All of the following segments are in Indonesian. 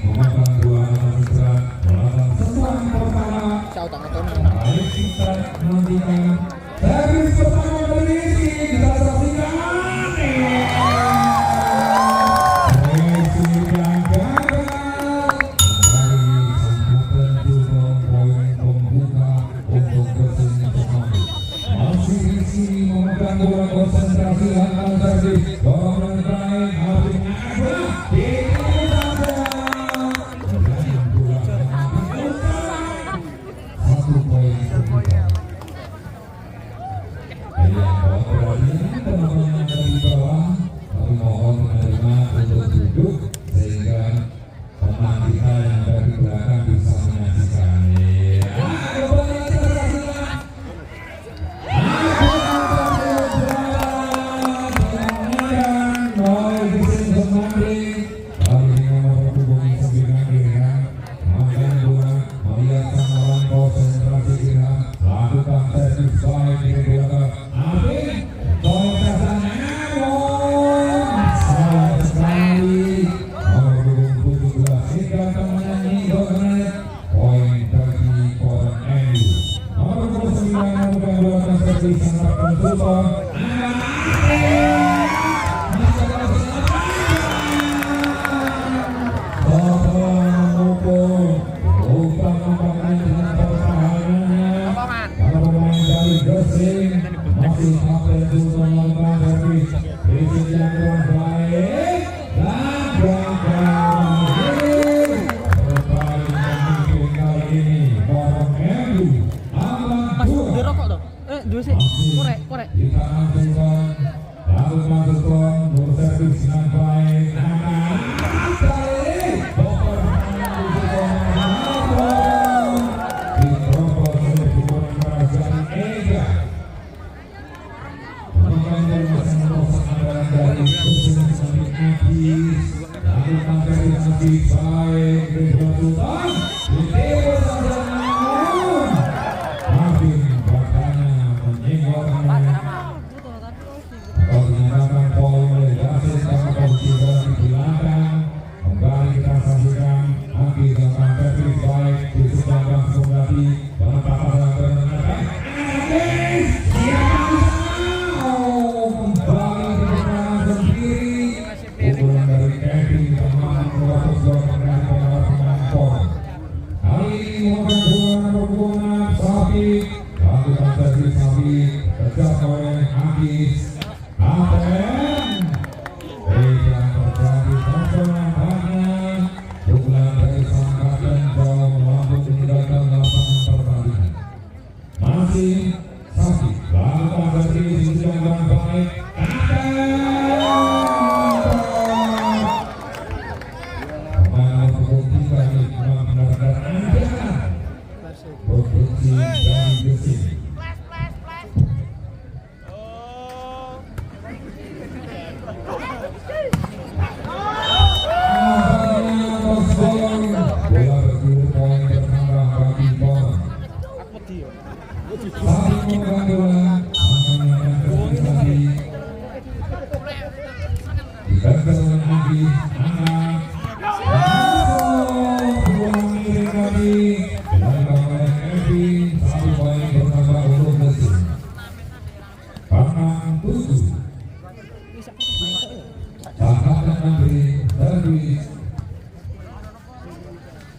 memakan dua putra melawan serang pertama. Baik kita nantikan servis pertama dari Rizky, kita saksikan. Konsentrasi langkah servis dorong terakhir habis satu poin teman-teman dari bawah kami mohon menerima untuk duduk sehingga teman kita yang dari belakang bisa menyaksikan.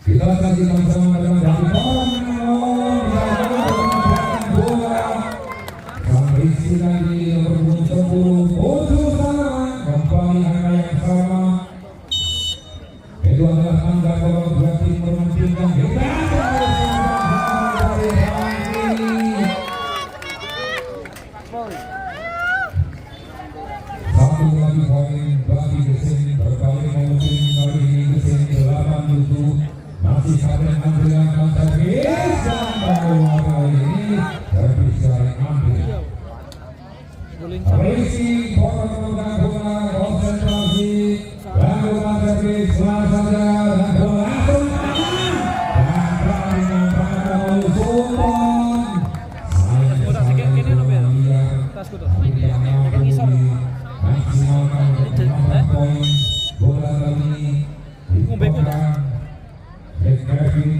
Kita saksikan bersama dengan dari Rizky lagi nomor 10 Bodoh Salaman kembali angka yang sama. Itu adalah angka kalau berarti mementingkan kita satu lagi poin bagi Gesin berbalik mementing kali ini Gesin 87 masih sampai Andrea Kantabis dan bahwa kali ini terbisa ambil Rizky bola konsentrasi lakukan servis saja dan bola langsung dan pertandingan pada Sultan maksimalkan poin bola kali ini Kevin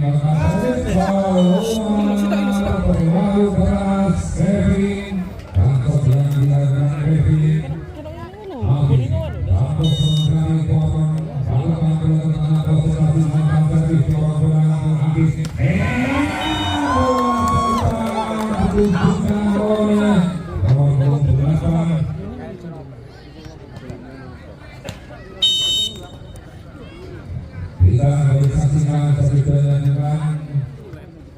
terlalu keras Kevin tangkap yang dilakukan Kevin Abi tangkap sekali potong balapan bola konsentrasi mantan servis bola habis ditunjukkan oleh nomor 28 kita boleh saksikan satu dengan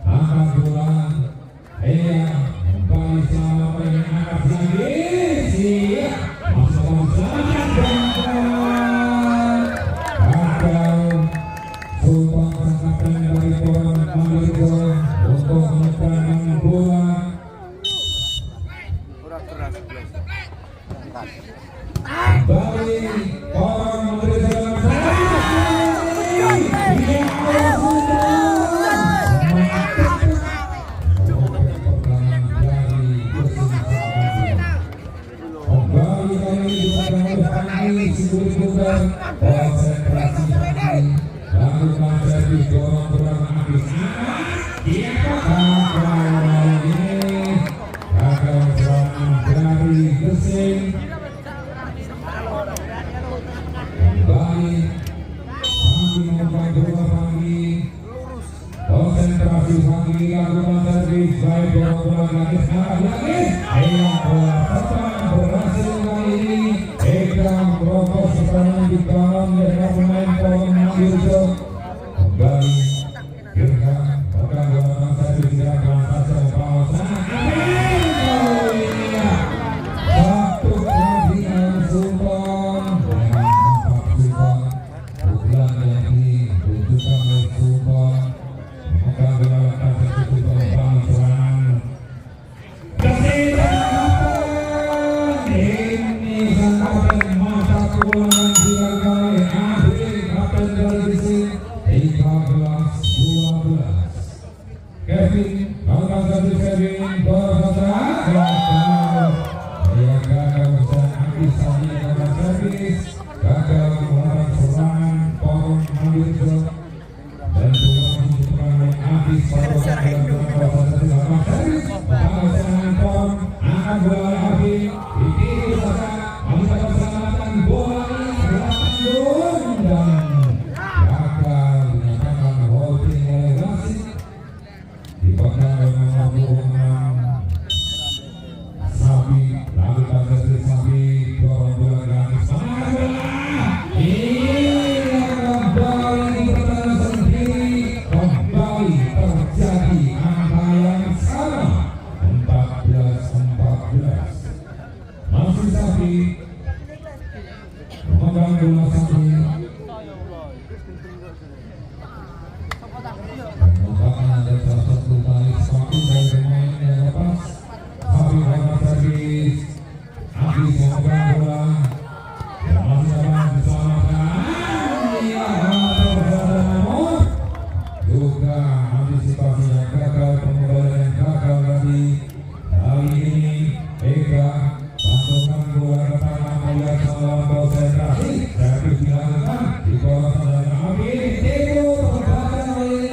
angkat bola kembali selama yang angkat lagi siap masuk gagal Sultan sangkatan dari Poron Malaysia untuk menekan bola kembali Poron Malaysia konsentrasi lalu servis dorong bola habis dia gagal ini gagal serangan dari Gesing kembali Panggi membuat bola Panggi konsentrasi Panggi lalu servis baik dorong bola lagi bola tetap berhasil kali ini Ekram Rokok sekarang di kanan mereka pemain Poron Malaysia kembali Irkan akan bola servis gerakan saja pausa satu kali Sultan dengan 4 Sultan pukulan yang ditunjukkan oleh Sultan akan bola servis Sultan serangan Kevin, melakukan satu Kevin bersaudara gagal. Dia gagal habis tadi melakukan servis, gagal melakukan serangan Poron Malaysia dan bola menunjukkan habis pada sama servis, serangan Poron akan bola habis itu saja bisa bersamakan bola ini dan gagal dinyatakan holding oleh wasit. Dipegang dengan nomor 6 Sabi lalu dari Sabi dorong bola gratis kembali di pertandingan sendiri kembali terjadi angka yang sama 14-14 masih Sabi memegang bola Sabi ada salah satu tarik sepatu dari pemain yang lepas Habib Muhammad servis habis memegang bola masih aman diselamatkan namun juga antisipasi yang gagal pengembalian yang gagal tadi kali ini Ega masukkan bola ke tangan melihat salah konsentrasi servis dilakukan di kawasan dan Habib itu terbatas oleh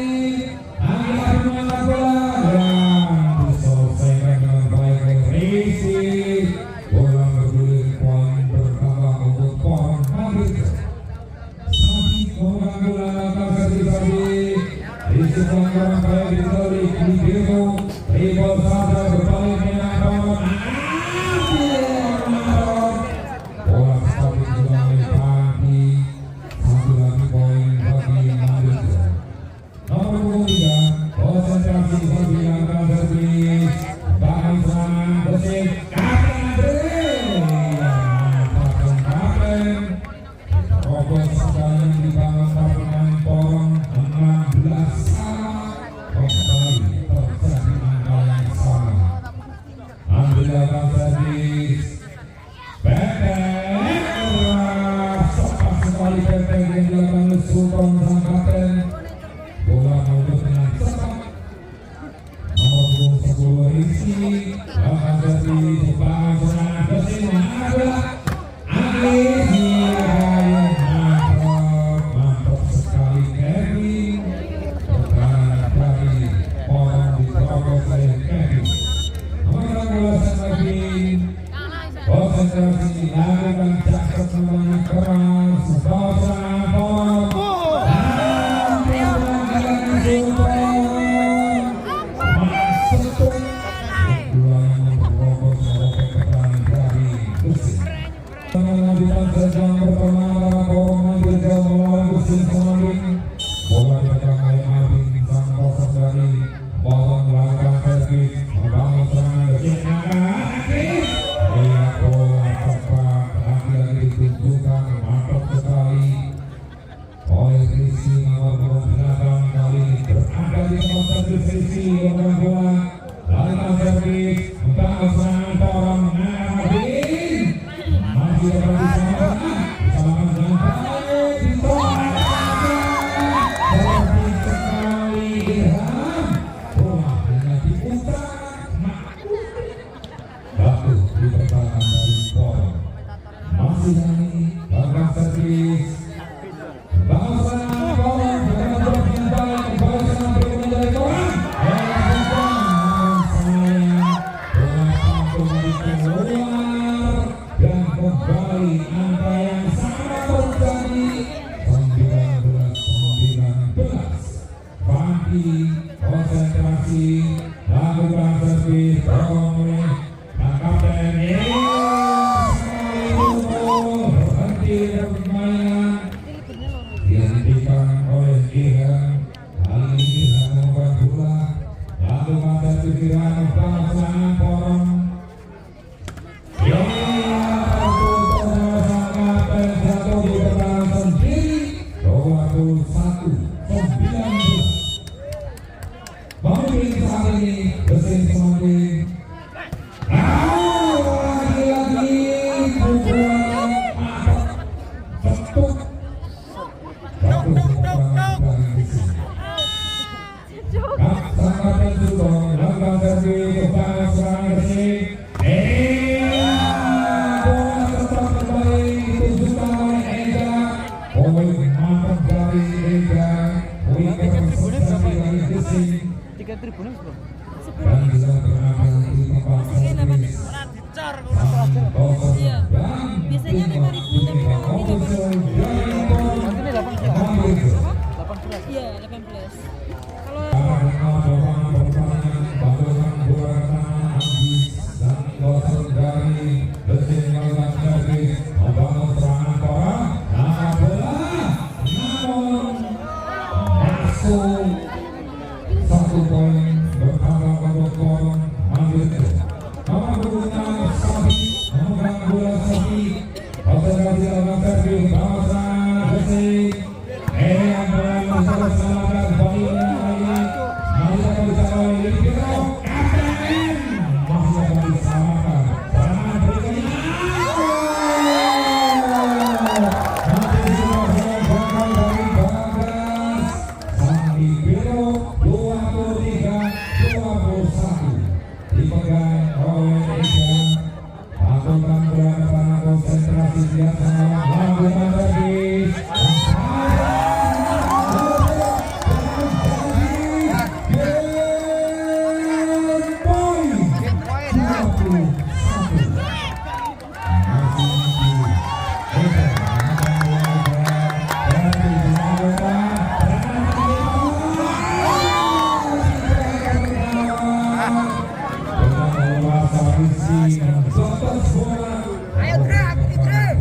Sultan sang kapten bola untuk dengan cepat nomor 10 Rizky akan jadi sepanjang serangan bersih adalah Agli mantap sekali konsentrasi, lakukan servis, dorong oleh kapten berhenti dari permainan, dihentikan oleh Ilham. Kali ini Ilham membuat bola, lakukan servis Ilham, serangan Porong. Jatuh di pertahanan sendiri, 21-19. Pemimpin saat ini Gersik semakin lagi-lagi pukulan mantap bentuk satu serangan dari Gersik. Kapten Sugong lakukan servis kepada serangan Gersik. Bola tetap kembali ditujukan oleh Ega. Poin mantap dari Ega. Poin konsentrasi dari Gersik. Tribunnya belum. Dan bisa berangkat di tempat servis. Iya. Biasanya 5.000 tapi kalau Nanti 18. iya 18. Kalau satu poin bertambah untuk Porong ambil nomor penggunaan Safi memegang bola Safi konsentrasi dalam servis bawah serangan Gersik. Yang berani selamatkan baliknya lagi masih akan dicapai Lipiro kapten masih akan diselamatkan serangan berikutnya nanti sudah gagal dari Bagas sang Lipiro 23-21 dipegang oleh Ega. Lakukan gerakan konsentrasi biasa, lakukan servis. Ayo gerak, gerak.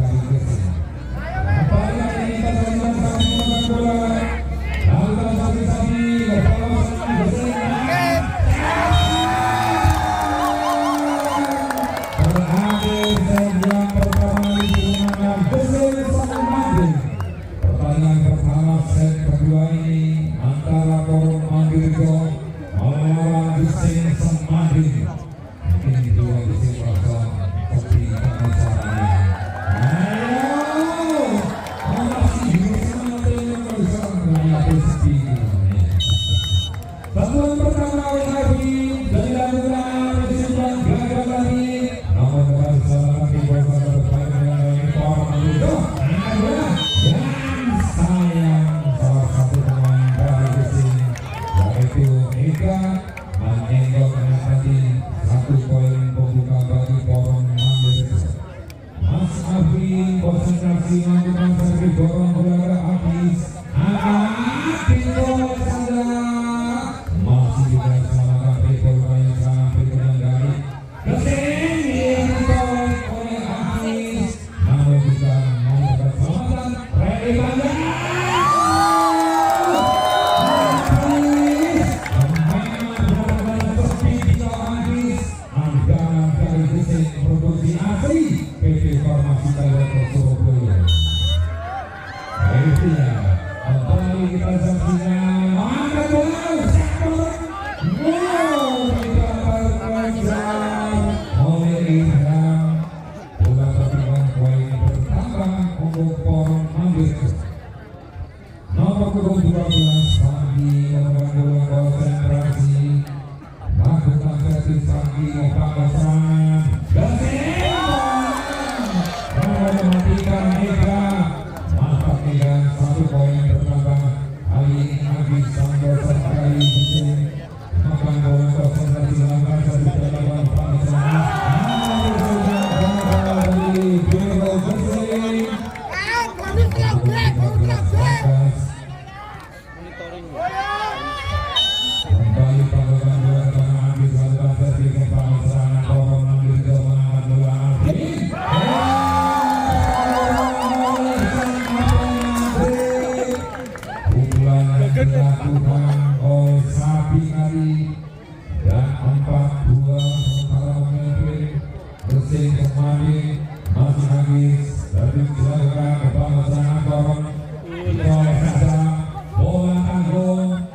Pertandingan pertama set kedua ini antara Porong Mandirjo melawan Gersik Semanding. Mungkin dua Gersik merasa seperti pemasarannya. Ayo, masih bersama dengan bersama Gersik. Bantuan pertama oleh Haji dari lakukan kesimpulan gagal lagi. Namun kembali selamat di bawah bermain dengan Porong Mandirjo. Yang sayang salah satu pemain dari Gersik yaitu Ega menyenggol tadi satu poin pembuka bagi Porong Mandirjo. Mas Afri konsentrasi melakukan servis dorong bola habis pinggul saja masih juga diselamatkan pinggul banyak sangat pinggul yang dari Gersik ditolak oleh Hafiz namun juga melakukan selamatan Redi Bandar. Produksi asli PT Farmasi Thailand Surabaya. Itu ya, kembali kita saksikan mantap bola sektor. Kita terkejar oleh Ilham. Bola tertinggal poin bertambah untuk Porong Mandirjo. Nomor 12 Sandi memegang bola konsentrasi. Lakukan servis Sandi membangun serangan. Mematikan Ega. Mantap Ega, satu poin bertambah kali ini dilakukan oleh Sapi Kali dan 4-2 sementara memimpin mesin kembali masih habis dari dilakukan beberapa serangan dorong dicolek saja bola tanggung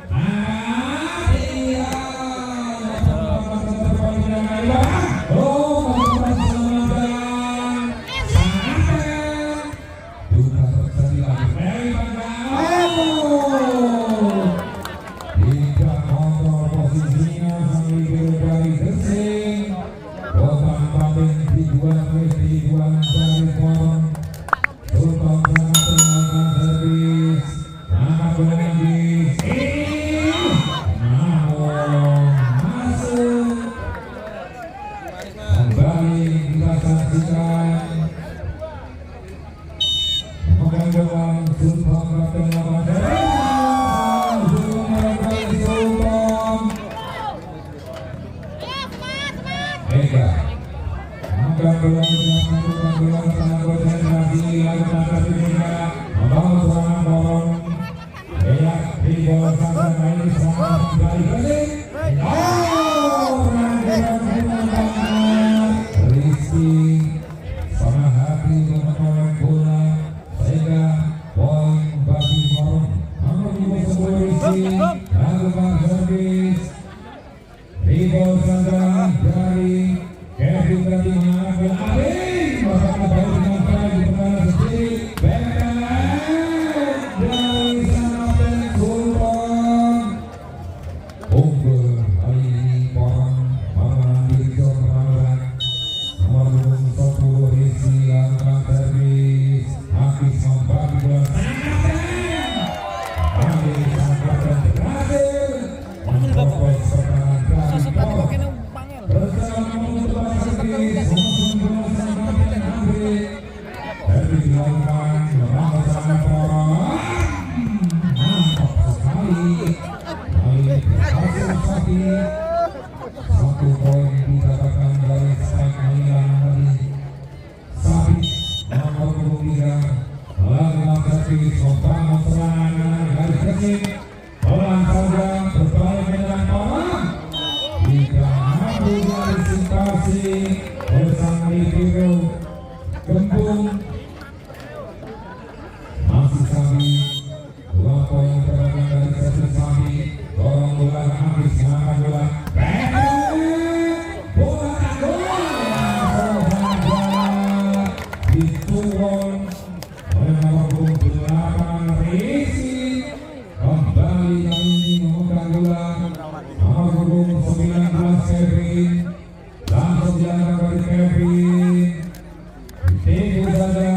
satu poin didapatkan dari strike Milan tadi. Sapi nomor 23 melakukan servis membangun serangan dari kecil pelan saja berbalik menyerang orang jika mampu diantisipasi bersama Libero Gembung masih Sapi 2 poin didapatkan dari servis Sapi dorong bola habis serangan bola diturun oleh nomor 28 Risi kembali kali ini memegang bola nomor 19 Kevin langsung diangkat dari Kevin ditipu saja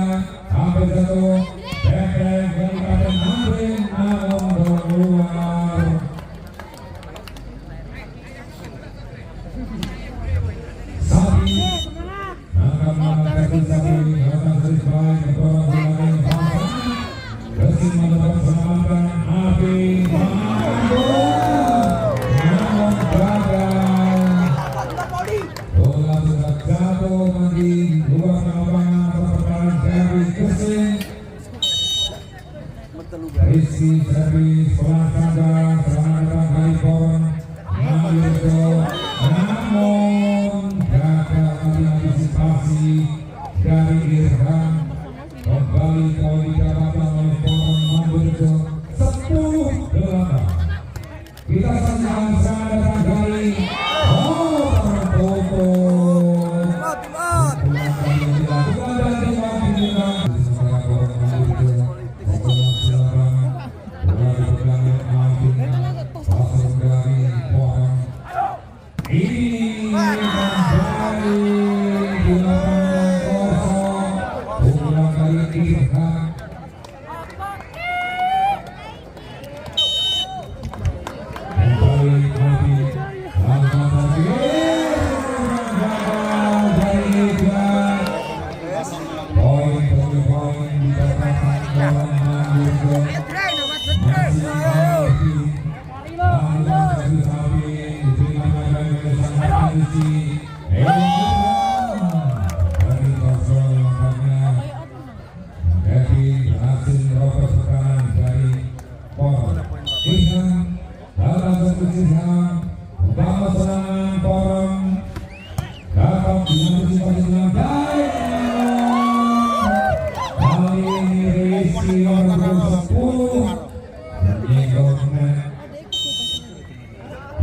hampir jatuh bebek dari Kapten Hamrin namun keluar Sapi angkat mengangkat Sapi datang dari baik beberapa bulan Resi mendapat keselamatan Abi namun gagal bola sudah jatuh nanti luar lapangan pertahanan Kevin Kesin Rizky servis pelan saja serangan datang dari Bon Mario namun gagal diantisipasi dari Irfan kembali poin didapatkan oleh Bon Mario 10-8 kita saksikan serangan datang dari kembali Ilham dalam satu Ilham membawa serangan Porong dapat diantisipasi dengan baik. Kali ini Rizky nomor 10 menyegoknya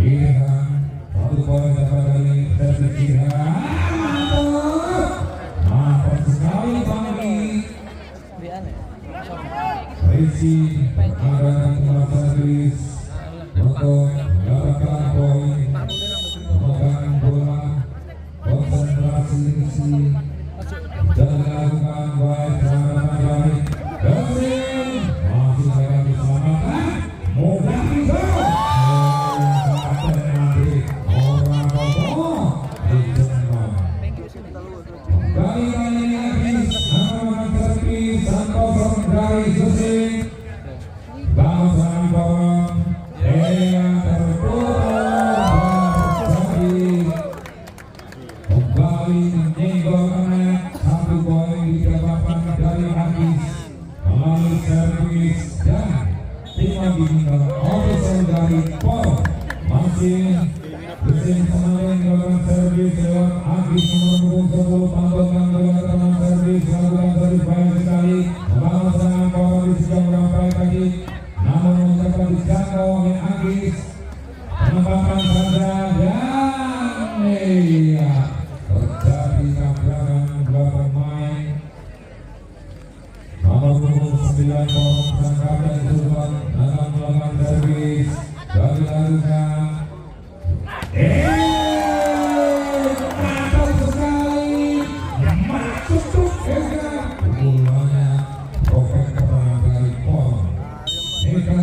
Ilham. Satu poin dapat dari servis Ilham. Mantap sekali Bangli. Rizky mengadakan tempat servis untuk mendapatkan poin. Memegang bola, konsentrasi Rizky dan dilakukan baik serangan balik. Bersin masih akan diselamatkan. Mudah itu. Kali-kali ini habis akan servis Santoso dari Susi. Bangsa Porong yang tertutup terjadi kembali menyenggol satu poin didapatkan dari habis melalui servis dan tim bimbingan official dari Porong. Masih Mesin kemarin melakukan servis lewat Agis nomor 10 pantaukan melakukan servis melakukan servis banyak sekali membangun serangan Porong di sekitar rampai tadi, namun dapat dijangkau oleh Agis. Penempatan saja dan terjadi tabrakan dua pemain. Nomor 9 Porong Sangkar dan Sultan akan melakukan servis dari lalukan. Mantap sekali, masuk tuh Eka. Bolanya robek pertahanan dari Porong. Eka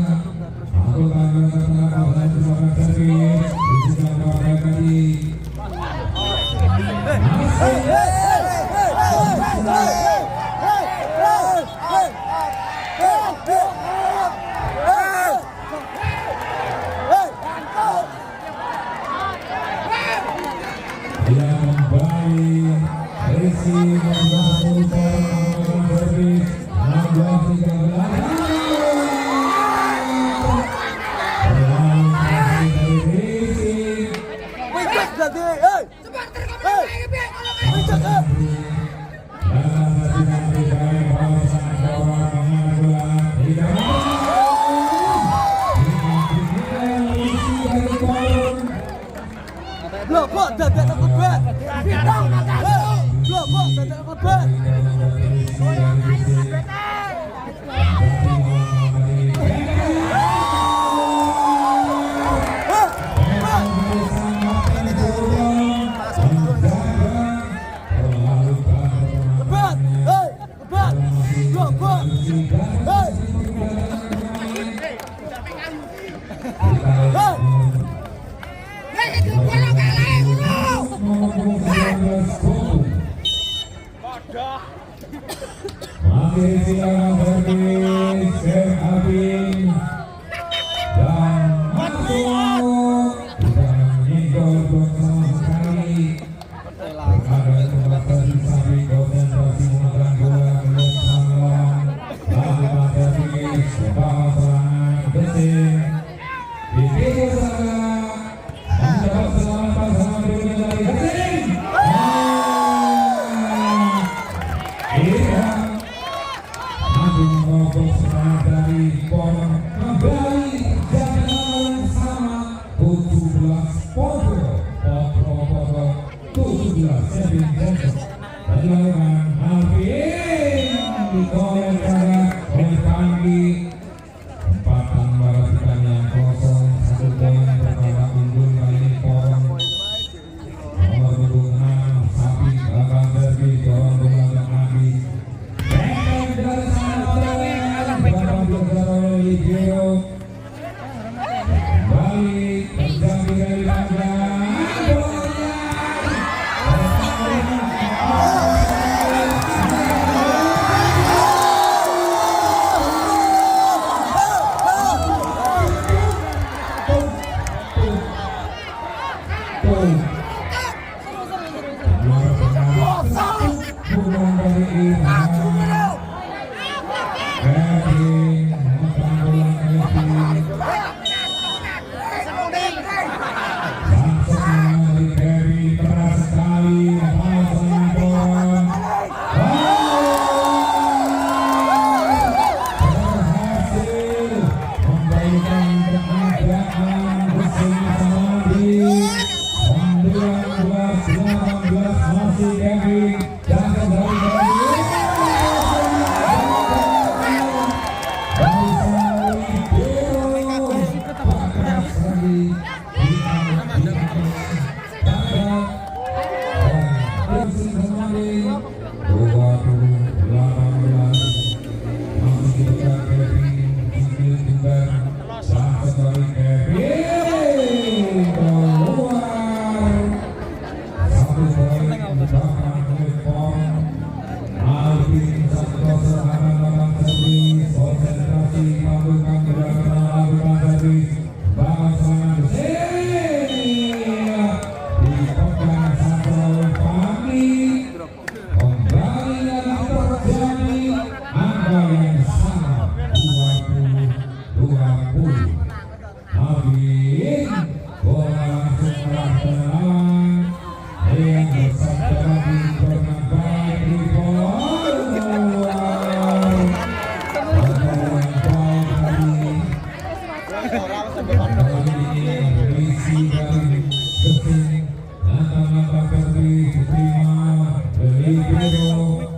melakukan gerakan dan serangan servis di sekitar rampai tadi. Dia kembali Rizky membangun Porong servis 12 masih silakan servis Abin dan masuk tidak menyinggol bersama sekali. Ada tempat servis Abin konsentrasi memegang bola melihat lawan lalu servis membawa serangan Besin di Kali ini berisi dari Gersik, langkah-langkah Ferdi diterima dari Biro.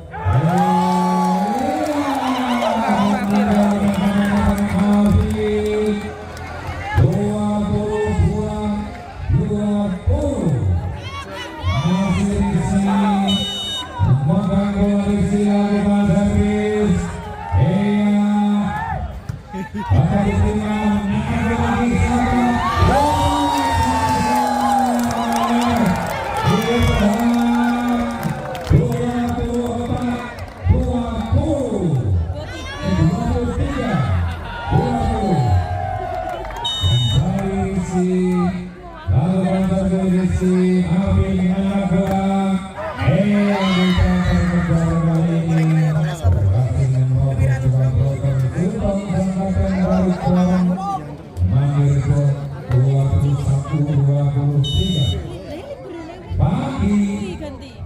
Pagi,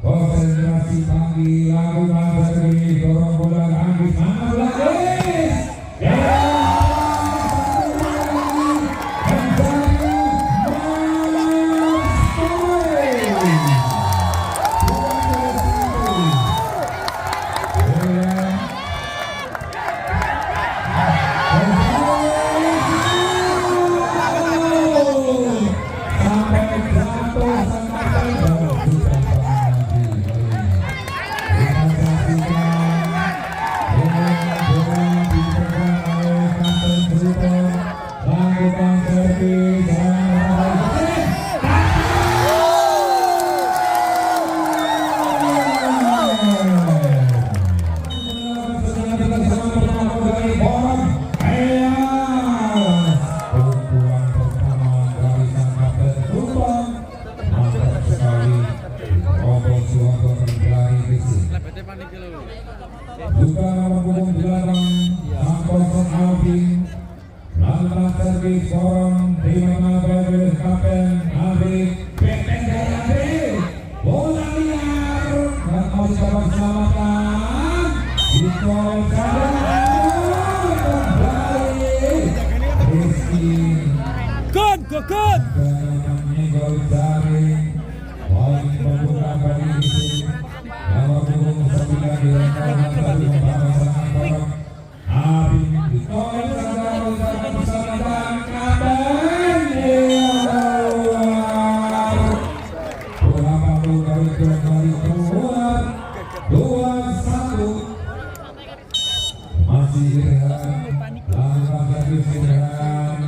konsentrasi pagi, lakukan servis, dorong bola ke Andis, mana bola Andis? Juga nomor punggung 8 Santoso Alvin, langkah servis korong terima bagi Kapten Alvin, Kapten Alvin, bola liar dan masih dapat diselamatkan. Dikolong saja kembali Rizky. Good. Menyenggol jaring, poin pembuka bagi Rizky. Nomor punggung 9 direktur tadi membawa serangan korong. Abin ditolak saja oleh persatuan Kapten keluar. Bola palu dari keluar 2-1. Masih Irhan, langkah servis Irhan.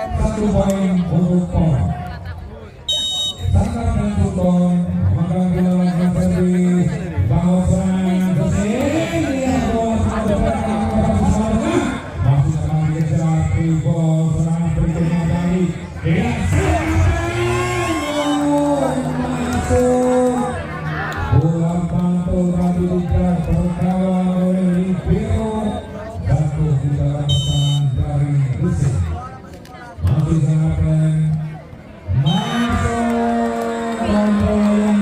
Satu poin untuk Pon. Sangat untuk Pon. Memegang bola servis. Bawa serangan ke sini. Masih akan dikejar Tribol. Serangan berikutnya kali. Masuk. Bola pantul tadi dikejar terkawal oleh Libero. Jatuh di dalam pesan dari Rusik. Masih sangat masuk kontrol yang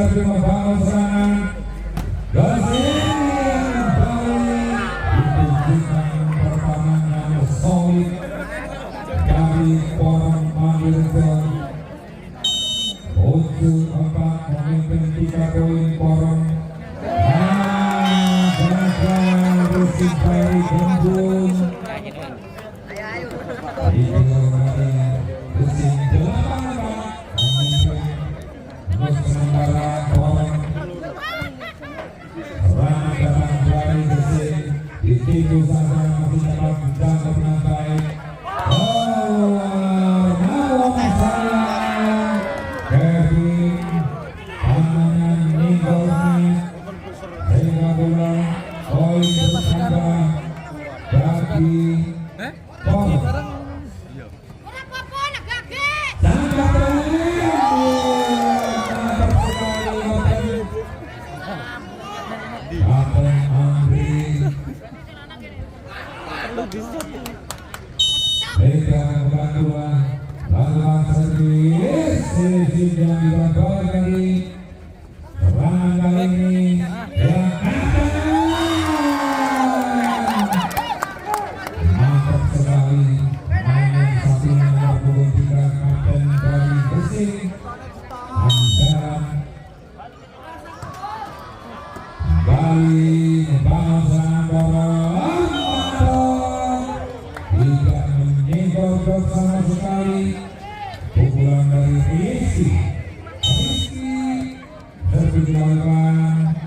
tapi membangun serangan. Gasing balik ditunjukkan pertahanan yang solid dari Porong Mandirjo. Untuk 4 memimpin 3 poin Porong. Gagal rusik dari Gembung. Di kedua kali rusik 8 memimpin untuk sementara Porong. Serangan datang dari rusik ditinju saja masih dapat menjaga dengan baik. Nawang sayang Kevin tangannya ninggolnya sehingga bola poin bertambah bagi Porong. Sangat berani mantap sekali Kapten Andri pegang bantuan servis servis yang dilakukan dari serangan kali ini yang mantap sekali main satu nomor punggung 3 Kapten dari Gresik Andalan kembali membangun serangan Porong. Tidak menyenggol blok sama sekali. Pukulan dari Rizky servis dilakukan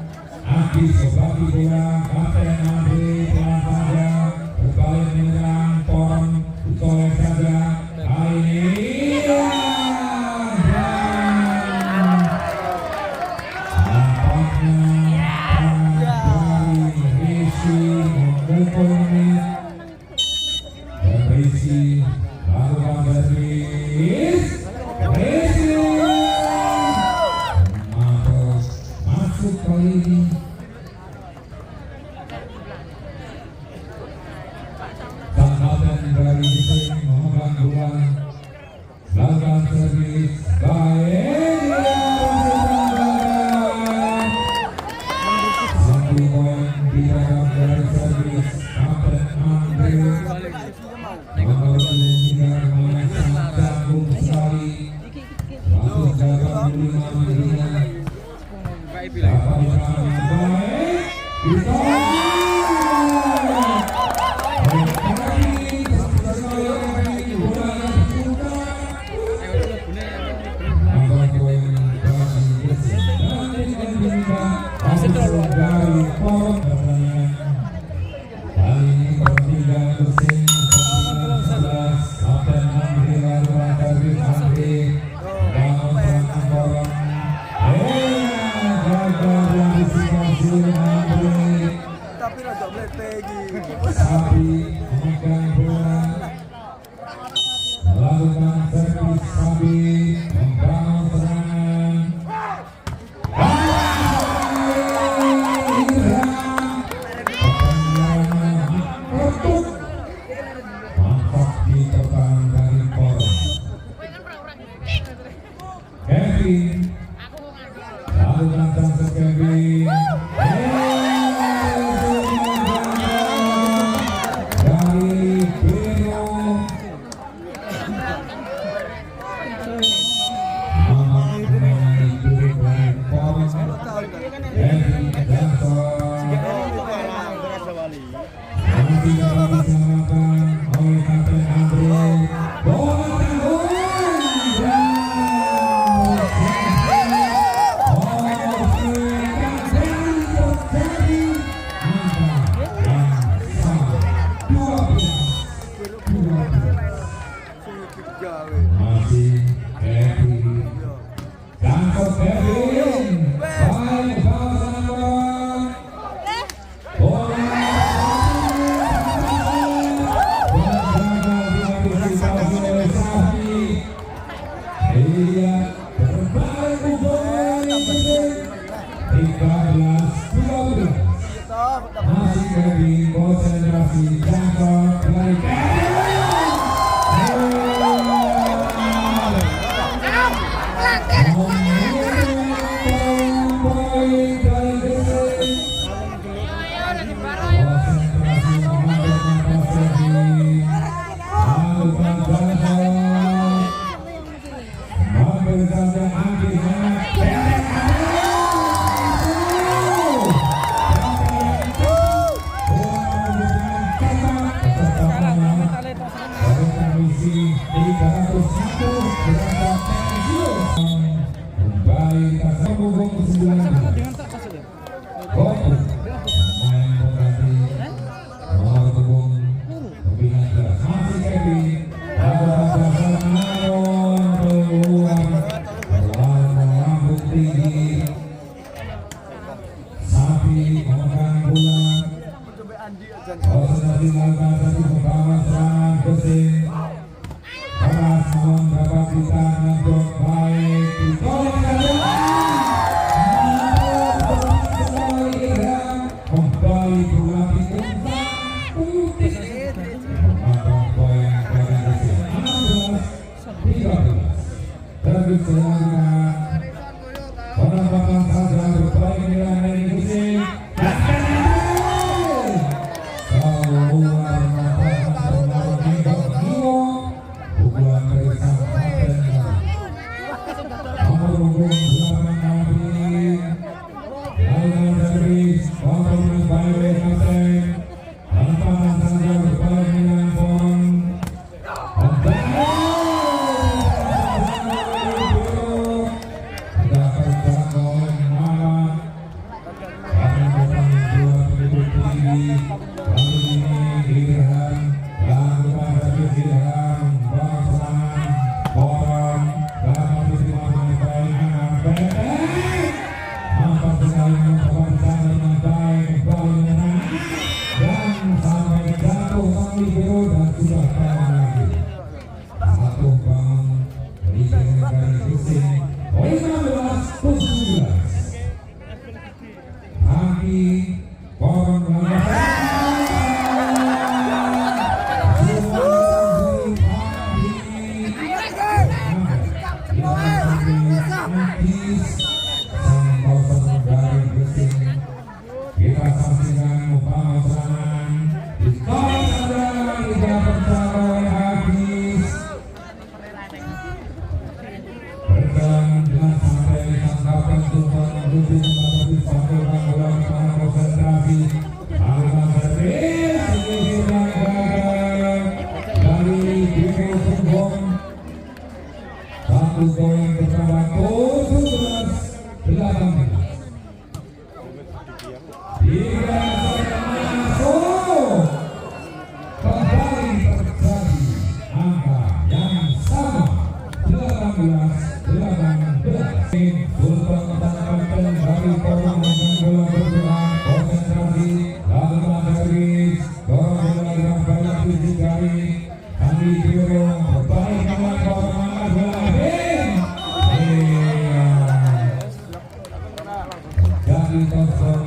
Agis berbagi bola. Kapten Andri pelan saja berbalik menyerang Porong ditolak saja kali ini nampaknya dari Rizky memukul menit dan Rizky lakukan servis. Rizky masuk kali ini. Sang Kapten dari Rizky memegang bola, lakukan servis baik. Satu poin didapat dari servis Kapten Andri. Nomor 3 main sangat jagung sekali. Lalu jaga lima dirinya. Dapat diserang baik. Dari Porong kali ini bertiga mesin 11 Kapten Andri lakukan servis Andri bangun serangan Porong. Gagal diantisipasi Andri. Tapi rada mletegi. Sapi memegang bola, melakukan servis Sapi membangun serangan. Mantap di pertahanan dari Porong. Kevin lakukan transfer Kevin. Dari Beno mengenai diri dari Porong. Kevin Johnson yang tidak diselamatkan oleh Kapten Andri. Bola tanggung masih Kevin tangkap Kevin baik bawah bola diantisipasi oleh Safi. Dia berbalik ubah 13-12 masih Kevin konsentrasi tangkap dari Kevin. Oh, Babi memegang bola. Coba Andi aja. Konsentrasi lakukan satu pembawa serangan Gersik. Keras namun dapat ditahan untuk baik ditolak kembali pulang di tempat putih memotong poin dari Gersik 16-13 terbit selanjutnya penempatan saja berbaik nilai dari Gersik kita saksikan upaya serangan ditolak saja tidak tercapai habis berjalan dengan santai tanpa tentukan menuju menghadapi satu bola karena konsentrasi lakukan servis sedikit gagal dari Bimo Sungguh satu poin bertambah 17-18 hingga masuk kembali terjadi angka yang sama 18-18 Sultan Tangan dari Korang dengan bola bergerak konsentrasi lakukan servis dorong bola dengan banyak visi dari Andi Biro berbalik dengan Korang bola jadi kosong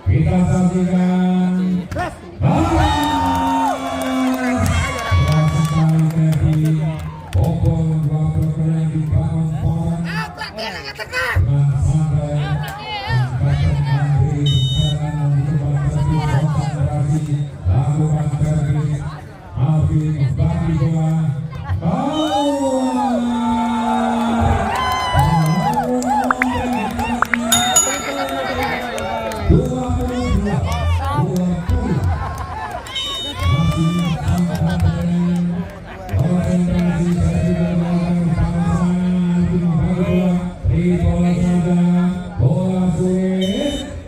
kita saksikan sekali dari Bobol dua perkara yang dibangun Poron dengan santai angkatan Andri sekarang mencoba servis konsentrasi lakukan servis Alvin bagi bola bola sulit